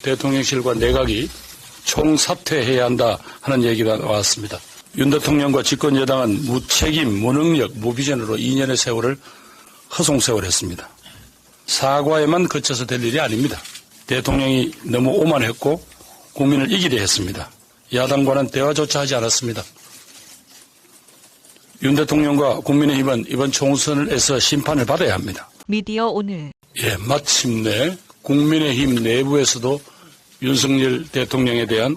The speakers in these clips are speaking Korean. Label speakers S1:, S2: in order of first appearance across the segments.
S1: 대통령실과 내각이 총사퇴해야 한다 하는 얘기가 나왔습니다. 윤 대통령과 집권 여당은 무책임, 무능력, 무비전으로 2년의 세월을 허송세월했습니다. 사과에만 그쳐서 될 일이 아닙니다. 대통령이 너무 오만했고 국민을 이기려 했습니다. 야당과는 대화조차 하지 않았습니다. 윤 대통령과 국민의힘은 이번 총선에서 심판을 받아야 합니다.
S2: 미디어 오늘.
S1: 마침내 국민의힘 내부에서도 윤석열 대통령에 대한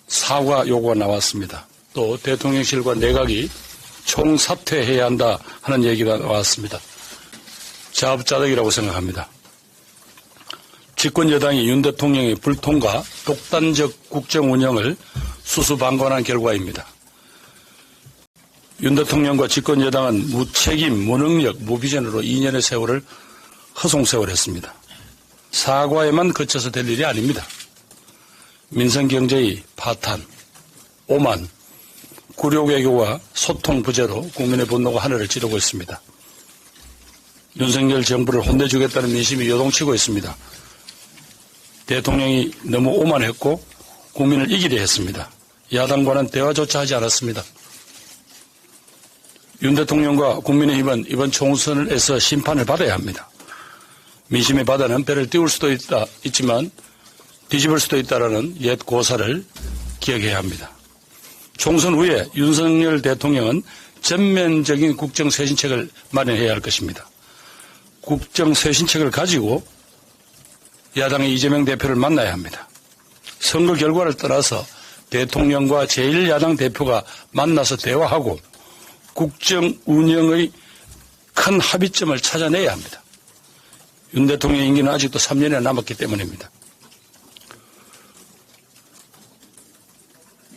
S1: 사과 요구가 나왔습니다. 또 대통령실과 내각이 총사퇴해야 한다 하는 얘기가 나왔습니다. 자업자득이라고 생각합니다. 집권 여당이 윤 대통령의 불통과 독단적 국정 운영을 수수방관한 결과입니다. 윤 대통령과 집권 여당은 무책임, 무능력, 무비전으로 2년의 세월을 허송세월했습니다. 사과에만 그쳐서 될 일이 아닙니다. 민생경제의 파탄, 오만, 굴욕외교와 소통 부재로 국민의 분노가 하늘을 찌르고 있습니다. 윤석열 정부를 혼내주겠다는 민심이 요동치고 있습니다. 대통령이 너무 오만했고 국민을 이기려 했습니다. 야당과는 대화조차 하지 않았습니다. 윤 대통령과 국민의힘은 이번 총선에서 심판을 받아야 합니다. 민심의 바다는 배를 띄울 수도 있지만 뒤집을 수도 있다라는 옛 고사를 기억해야 합니다. 총선 후에 윤석열 대통령은 전면적인 국정쇄신책을 마련해야 할 것입니다. 국정쇄신책을 가지고 야당의 이재명 대표를 만나야 합니다. 선거 결과를 떠나서 대통령과 제1야당 대표가 만나서 대화하고 국정 운영의 큰 합의점을 찾아내야 합니다. 윤 대통령 임기는 아직도 3년이나 남았기 때문입니다.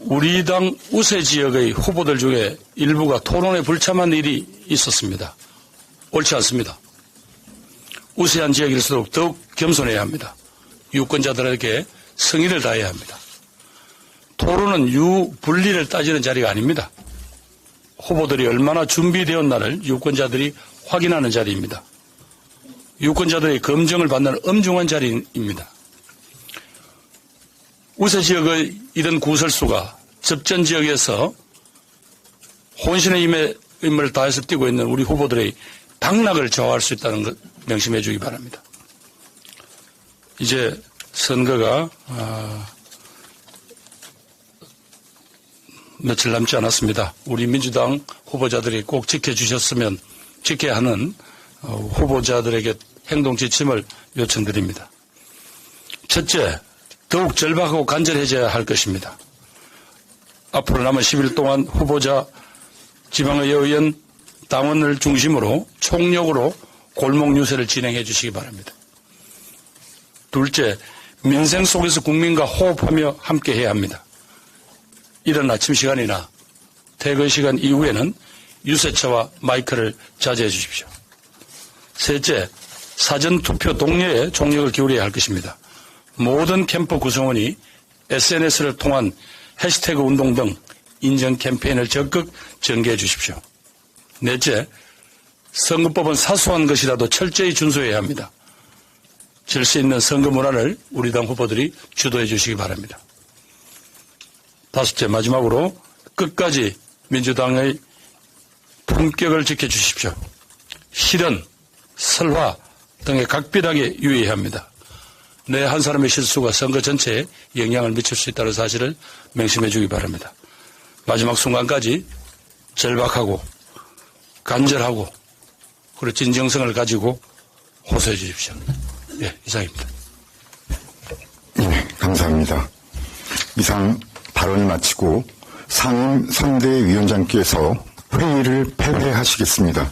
S1: 우리 당 우세 지역의 후보들 중에 일부가 토론에 불참한 일이 있었습니다. 옳지 않습니다. 우세한 지역일수록 더욱 겸손해야 합니다. 유권자들에게 성의를 다해야 합니다. 토론은 유불리를 따지는 자리가 아닙니다. 후보들이 얼마나 준비되었나를 유권자들이 확인하는 자리입니다. 유권자들의 검증을 받는 엄중한 자리입니다. 우세 지역의 이런 구설수가 접전 지역에서 혼신의 힘을 다해서 뛰고 있는 우리 후보들의 당락을 좌우할 수 있다는 것 명심해 주기 바랍니다. 이제 선거가 며칠 남지 않았습니다. 우리 민주당 후보자들이 꼭 지켜야 하는 후보자들에게 행동 지침을 요청드립니다. 첫째, 더욱 절박하고 간절해져야 할 것입니다. 앞으로 남은 10일 동안 후보자, 지방의회의원, 당원을 중심으로 총력으로 골목 유세를 진행해 주시기 바랍니다. 둘째, 민생 속에서 국민과 호흡하며 함께해야 합니다. 이른 아침 시간이나 퇴근 시간 이후에는 유세차와 마이크를 자제해 주십시오. 셋째, 사전투표 동료에 총력을 기울여야 할 것입니다. 모든 캠프 구성원이 SNS를 통한 해시태그 운동 등 인정 캠페인을 적극 전개해 주십시오. 넷째, 선거법은 사소한 것이라도 철저히 준수해야 합니다. 질서 있는 선거 문화를 우리 당 후보들이 주도해 주시기 바랍니다. 다섯째, 마지막으로 끝까지 민주당의 품격을 지켜주십시오. 실언, 설화 등에 각별하게 유의해야 합니다. 내 한 사람의 실수가 선거 전체에 영향을 미칠 수 있다는 사실을 명심해 주기 바랍니다. 마지막 순간까지 절박하고 간절하고 그리고 진정성을 가지고 호소해 주십시오. 이상입니다.
S3: 네, 감사합니다. 이상 발언을 마치고 상임 선대위원장께서 회의를 폐회하시겠습니다.